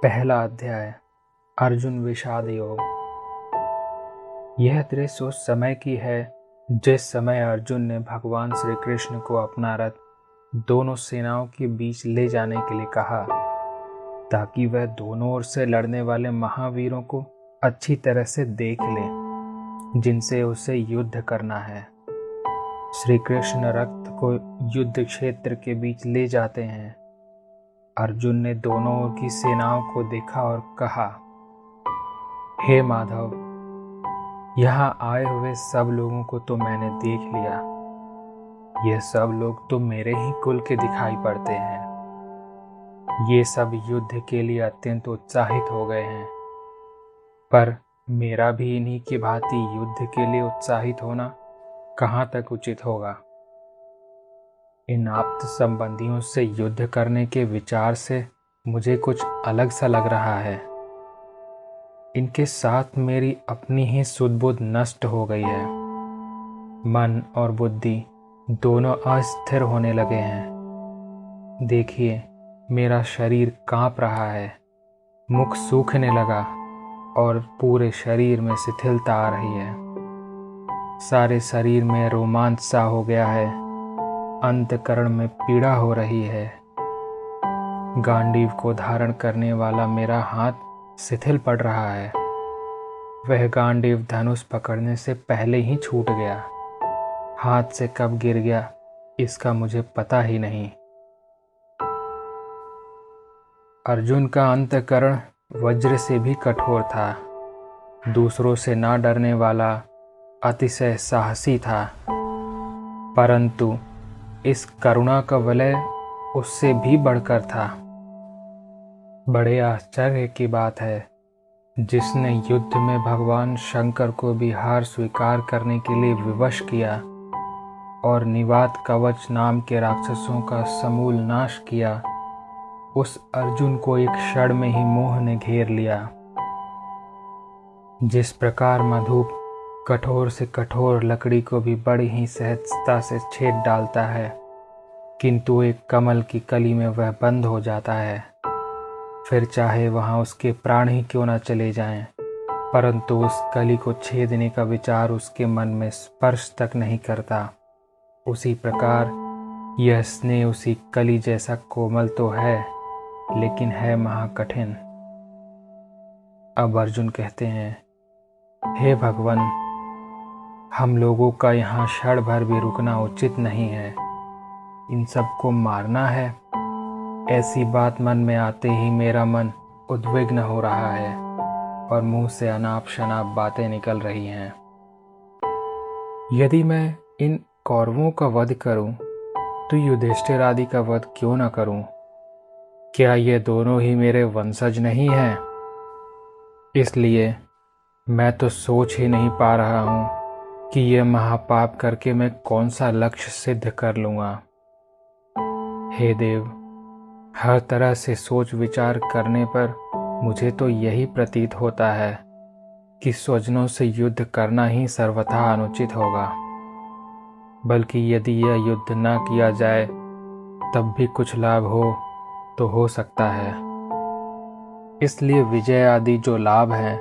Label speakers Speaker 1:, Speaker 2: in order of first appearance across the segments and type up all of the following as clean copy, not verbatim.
Speaker 1: पहला अध्याय अर्जुन विषाद योग। यह दृश्य उस समय की है जिस समय अर्जुन ने भगवान श्री कृष्ण को अपना रथ दोनों सेनाओं के बीच ले जाने के लिए कहा, ताकि वह दोनों ओर से लड़ने वाले महावीरों को अच्छी तरह से देख ले जिनसे उसे युद्ध करना है। श्री कृष्ण रथ को युद्ध क्षेत्र के बीच ले जाते हैं। अर्जुन ने दोनों ओर की सेनाओं को देखा और कहा, हे माधव, यहाँ आए हुए सब लोगों को तो मैंने देख लिया। ये सब लोग तो मेरे ही कुल के दिखाई पड़ते हैं। ये सब युद्ध के लिए अत्यंत उत्साहित हो गए हैं, पर मेरा भी इन्हीं की भांति युद्ध के लिए उत्साहित होना कहाँ तक उचित होगा। इन आप्त संबंधियों से युद्ध करने के विचार से मुझे कुछ अलग सा लग रहा है। इनके साथ मेरी अपनी ही सुध-बुध नष्ट हो गई है। मन और बुद्धि दोनों अस्थिर होने लगे हैं। देखिए, मेरा शरीर कांप रहा है, मुख सूखने लगा और पूरे शरीर में शिथिलता आ रही है। सारे शरीर में रोमांच सा हो गया है। अंतःकरण में पीड़ा हो रही है। गांडीव को धारण करने वाला मेरा हाथ शिथिल पड़ रहा है। वह गांडीव धनुष पकड़ने से पहले ही छूट गया। हाथ से कब गिर गया इसका मुझे पता ही नहीं। अर्जुन का अंतःकरण वज्र से भी कठोर था। दूसरों से ना डरने वाला अतिशय साहसी था, परंतु इस करुणा का वलय उससे भी बढ़कर था। बड़े आश्चर्य की बात है, जिसने युद्ध में भगवान शंकर को भी हार स्वीकार करने के लिए विवश किया और निवात कवच नाम के राक्षसों का समूल नाश किया, उस अर्जुन को एक क्षण में ही मोह ने घेर लिया। जिस प्रकार मधुप कठोर से कठोर लकड़ी को भी बड़ी ही सहजता से छेद डालता है, किंतु एक कमल की कली में वह बंद हो जाता है। फिर चाहे वहाँ उसके प्राण ही क्यों न चले जाएं, परंतु उस कली को छेदने का विचार उसके मन में स्पर्श तक नहीं करता। उसी प्रकार यह स्नेह उसी कली जैसा कोमल तो है, लेकिन है महाकठिन। अब अर्जुन कहते हैं, हे भगवान, हम लोगों का यहाँ क्षण भर भी रुकना उचित नहीं है। इन सबको मारना है, ऐसी बात मन में आते ही मेरा मन उद्विग्न हो रहा है और मुंह से अनाप शनाप बातें निकल रही हैं। यदि मैं इन कौरवों का वध करूं, तो युधिष्ठिर आदि का वध क्यों न करूं? क्या ये दोनों ही मेरे वंशज नहीं हैं? इसलिए मैं तो सोच ही नहीं पा रहा हूं कि यह महापाप करके मैं कौन सा लक्ष्य सिद्ध कर लूँगा। हे देव, हर तरह से सोच विचार करने पर मुझे तो यही प्रतीत होता है कि स्वजनों से युद्ध करना ही सर्वथा अनुचित होगा। बल्कि यदि यह युद्ध न किया जाए तब भी कुछ लाभ हो सकता है। इसलिए विजय आदि जो लाभ हैं,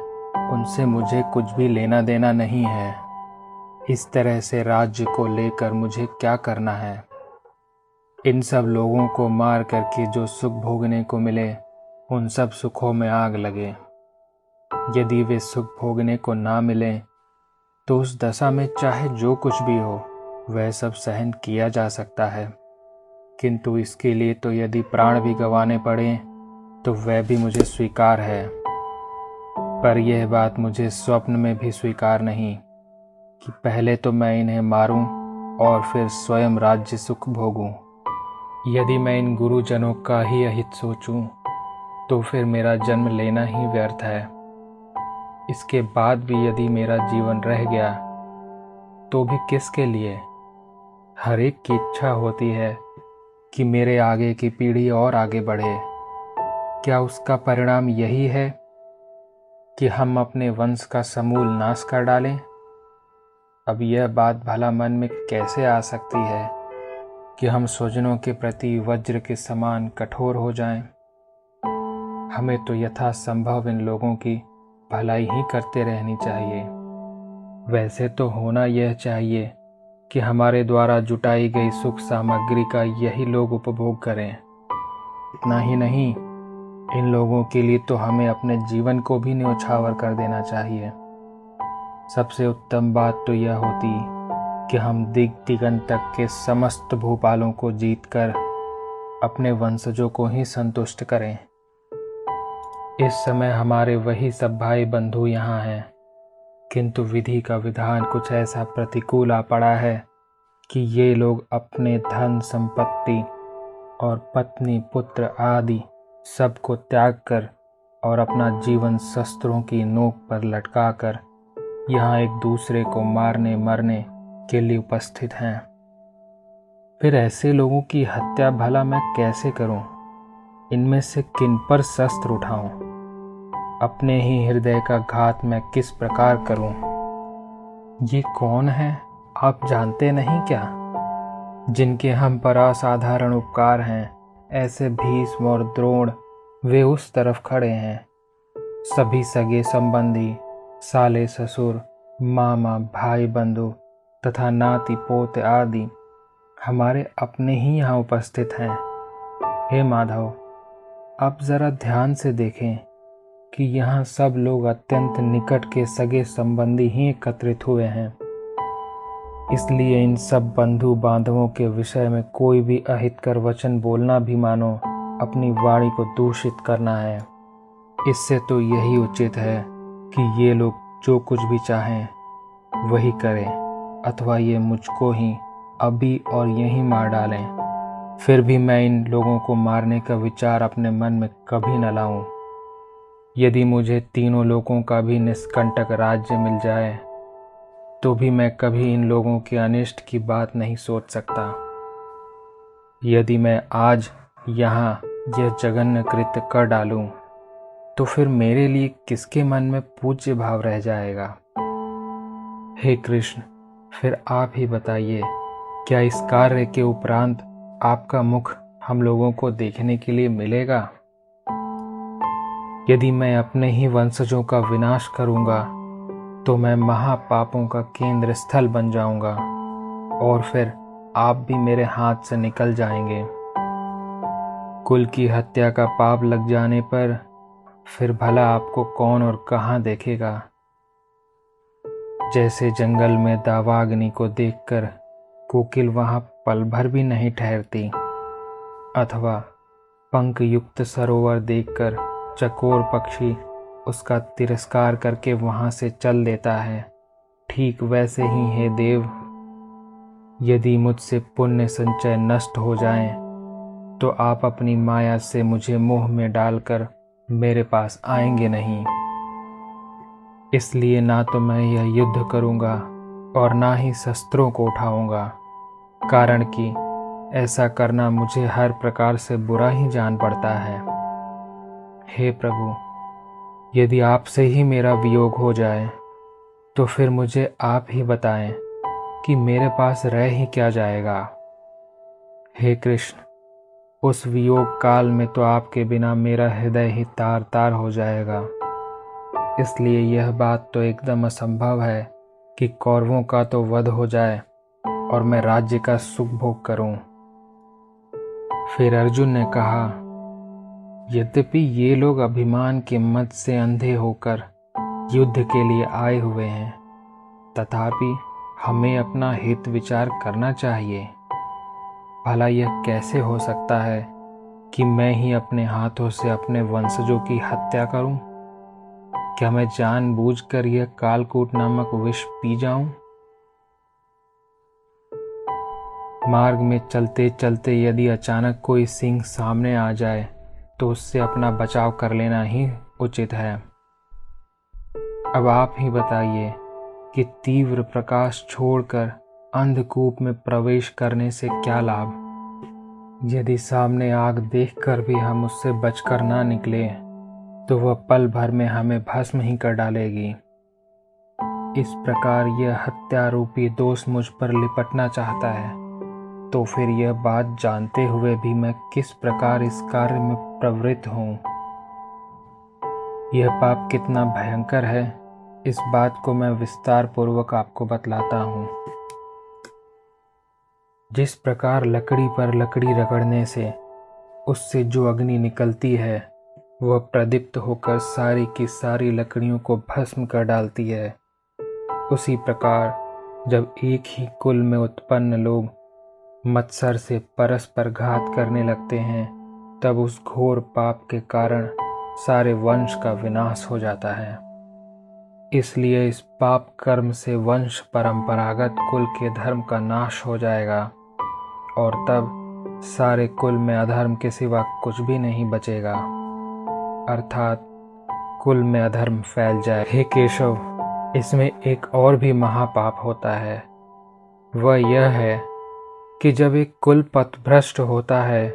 Speaker 1: उनसे मुझे कुछ भी लेना देना नहीं है। इस तरह से राज्य को लेकर मुझे क्या करना है? इन सब लोगों को मार करके जो सुख भोगने को मिले, उन सब सुखों में आग लगे। यदि वे सुख भोगने को ना मिले, तो उस दशा में चाहे जो कुछ भी हो, वह सब सहन किया जा सकता है। किंतु इसके लिए तो यदि प्राण भी गंवाने पड़े, तो वह भी मुझे स्वीकार है। पर यह बात मुझे स्वप्न में भी स्वीकार नहीं कि पहले तो मैं इन्हें मारूं और फिर स्वयं राज्य सुख भोगूं। यदि मैं इन गुरुजनों का ही अहित सोचूं, तो फिर मेरा जन्म लेना ही व्यर्थ है। इसके बाद भी यदि मेरा जीवन रह गया, तो भी किसके लिए? हर एक की इच्छा होती है कि मेरे आगे की पीढ़ी और आगे बढ़े। क्या उसका परिणाम यही है कि हम अपने वंश का समूल नाश कर डालें? अब यह बात भला मन में कैसे आ सकती है कि हम स्वजनों के प्रति वज्र के समान कठोर हो जाएं? हमें तो यथासंभव इन लोगों की भलाई ही करते रहनी चाहिए। वैसे तो होना यह चाहिए कि हमारे द्वारा जुटाई गई सुख सामग्री का यही लोग उपभोग करें। इतना ही नहीं, इन लोगों के लिए तो हमें अपने जीवन को भी न्यौछावर कर देना चाहिए। सबसे उत्तम बात तो यह होती कि हम दिग दिगंत तक के समस्त भूपालों को जीतकर अपने वंशजों को ही संतुष्ट करें। इस समय हमारे वही सब भाई बंधु यहाँ हैं, किंतु विधि का विधान कुछ ऐसा प्रतिकूल आ पड़ा है कि ये लोग अपने धन संपत्ति और पत्नी पुत्र आदि सबको त्याग कर और अपना जीवन शस्त्रों की नोक पर लटकाकर यहाँ एक दूसरे को मारने मरने के लिए उपस्थित हैं। फिर ऐसे लोगों की हत्या भला मैं कैसे करूं? इनमें से किन पर शस्त्र उठाऊं? अपने ही हृदय का घात मैं किस प्रकार करूं? ये कौन है, आप जानते नहीं क्या? जिनके हम पर असाधारण उपकार हैं, ऐसे भीष्म और द्रोण वे उस तरफ खड़े हैं। सभी सगे संबंधी, साले ससुर, मामा भाई बंधु तथा नाती पोते आदि हमारे अपने ही यहाँ उपस्थित हैं। हे माधव, आप जरा ध्यान से देखें कि यहाँ सब लोग अत्यंत निकट के सगे संबंधी ही एकत्रित हुए हैं। इसलिए इन सब बंधु बांधवों के विषय में कोई भी अहितकर वचन बोलना भी मानो अपनी वाणी को दूषित करना है। इससे तो यही उचित है कि ये लोग जो कुछ भी चाहें वही करें, अथवा ये मुझको ही अभी और यहीं मार डालें। फिर भी मैं इन लोगों को मारने का विचार अपने मन में कभी न लाऊं। यदि मुझे तीनों लोगों का भी निष्कंटक राज्य मिल जाए तो भी मैं कभी इन लोगों के अनिष्ट की बात नहीं सोच सकता। यदि मैं आज यहाँ यह जघन्य कृत्य कर डालूं तो फिर मेरे लिए किसके मन में पूज्य भाव रह जाएगा? हे कृष्ण, फिर आप ही बताइए, क्या इस कार्य के उपरांत आपका मुख हम लोगों को देखने के लिए मिलेगा? यदि मैं अपने ही वंशजों का विनाश करूंगा तो मैं महापापों का केंद्र स्थल बन जाऊंगा और फिर आप भी मेरे हाथ से निकल जाएंगे। कुल की हत्या का पाप लग जाने पर फिर भला आपको कौन और कहाँ देखेगा? जैसे जंगल में दावाग्नि को देखकर कोकिल वहां पल भर भी नहीं ठहरती, अथवा पंख युक्त सरोवर देखकर चकोर पक्षी उसका तिरस्कार करके वहां से चल देता है, ठीक वैसे ही हे देव, यदि मुझसे पुण्य संचय नष्ट हो जाए तो आप अपनी माया से मुझे मोह में डालकर मेरे पास आएंगे नहीं। इसलिए ना तो मैं यह युद्ध करूंगा और ना ही शस्त्रों को उठाऊंगा, कारण कि ऐसा करना मुझे हर प्रकार से बुरा ही जान पड़ता है। हे प्रभु, यदि आपसे ही मेरा वियोग हो जाए तो फिर मुझे आप ही बताएं कि मेरे पास रह ही क्या जाएगा। हे कृष्ण, उस वियोग काल में तो आपके बिना मेरा हृदय ही तार तार हो जाएगा। इसलिए यह बात तो एकदम असंभव है कि कौरवों का तो वध हो जाए और मैं राज्य का सुख भोग करूं। फिर अर्जुन ने कहा, यद्यपि ये लोग अभिमान के मद से अंधे होकर युद्ध के लिए आए हुए हैं, तथापि हमें अपना हित विचार करना चाहिए। भला यह कैसे हो सकता है कि मैं ही अपने हाथों से अपने वंशजों की हत्या करूं? क्या मैं जानबूझकर यह कालकूट नामक विष पी जाऊं? मार्ग में चलते चलते यदि अचानक कोई सिंह सामने आ जाए तो उससे अपना बचाव कर लेना ही उचित है। अब आप ही बताइए कि तीव्र प्रकाश छोड़कर अंधकूप में प्रवेश करने से क्या लाभ? यदि सामने आग देखकर भी हम उससे बचकर ना निकले तो वह पल भर में हमें भस्म ही कर डालेगी। इस प्रकार यह हत्या रूपी दोष मुझ पर लिपटना चाहता है, तो फिर यह बात जानते हुए भी मैं किस प्रकार इस कार्य में प्रवृत्त हूँ? यह पाप कितना भयंकर है, इस बात को मैं विस्तार पूर्वक आपको बतलाता हूँ। जिस प्रकार लकड़ी पर लकड़ी रगड़ने से उससे जो अग्नि निकलती है वह प्रदीप्त होकर सारी की सारी लकड़ियों को भस्म कर डालती है, उसी प्रकार जब एक ही कुल में उत्पन्न लोग मत्सर से परस्पर घात करने लगते हैं तब उस घोर पाप के कारण सारे वंश का विनाश हो जाता है। इसलिए इस पाप कर्म से वंश परंपरागत कुल के धर्म का नाश हो जाएगा और तब सारे कुल में अधर्म के सिवा कुछ भी नहीं बचेगा, अर्थात कुल में अधर्म फैल जाए। हे केशव, इसमें एक और भी महापाप होता है। वह यह है कि जब एक कुल पथभ्रष्ट होता है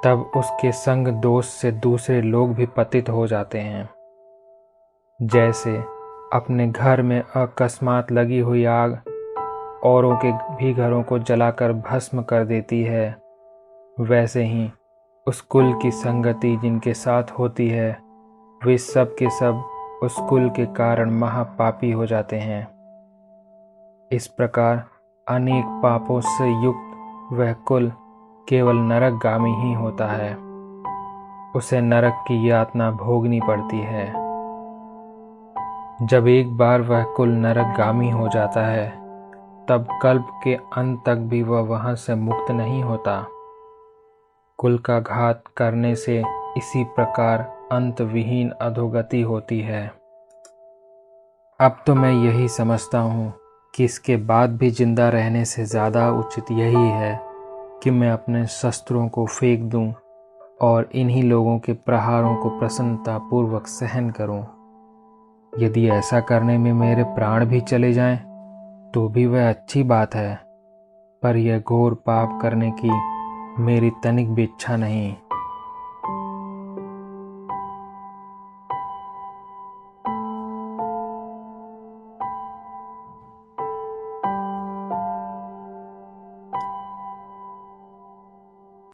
Speaker 1: तब उसके संग दोष से दूसरे लोग भी पतित हो जाते हैं। जैसे अपने घर में अकस्मात लगी हुई आग औरों के भी घरों को जलाकर भस्म कर देती है, वैसे ही उस कुल की संगति जिनके साथ होती है वे सब के सब उस कुल के कारण महापापी हो जाते हैं। इस प्रकार अनेक पापों से युक्त वह कुल केवल नरकगामी ही होता है, उसे नरक की यातना भोगनी पड़ती है। जब एक बार वह कुल नरकगामी हो जाता है तब कल्प के अंत तक भी वह वहां से मुक्त नहीं होता। कुल का घात करने से इसी प्रकार अंतविहीन अधोगति होती है। अब तो मैं यही समझता हूँ कि इसके बाद भी जिंदा रहने से ज़्यादा उचित यही है कि मैं अपने शस्त्रों को फेंक दूं और इन्हीं लोगों के प्रहारों को प्रसन्नतापूर्वक सहन करूं। यदि ऐसा करने में मेरे प्राण भी चले जाएं तो भी वह अच्छी बात है, पर यह घोर पाप करने की मेरी तनिक भी इच्छा नहीं।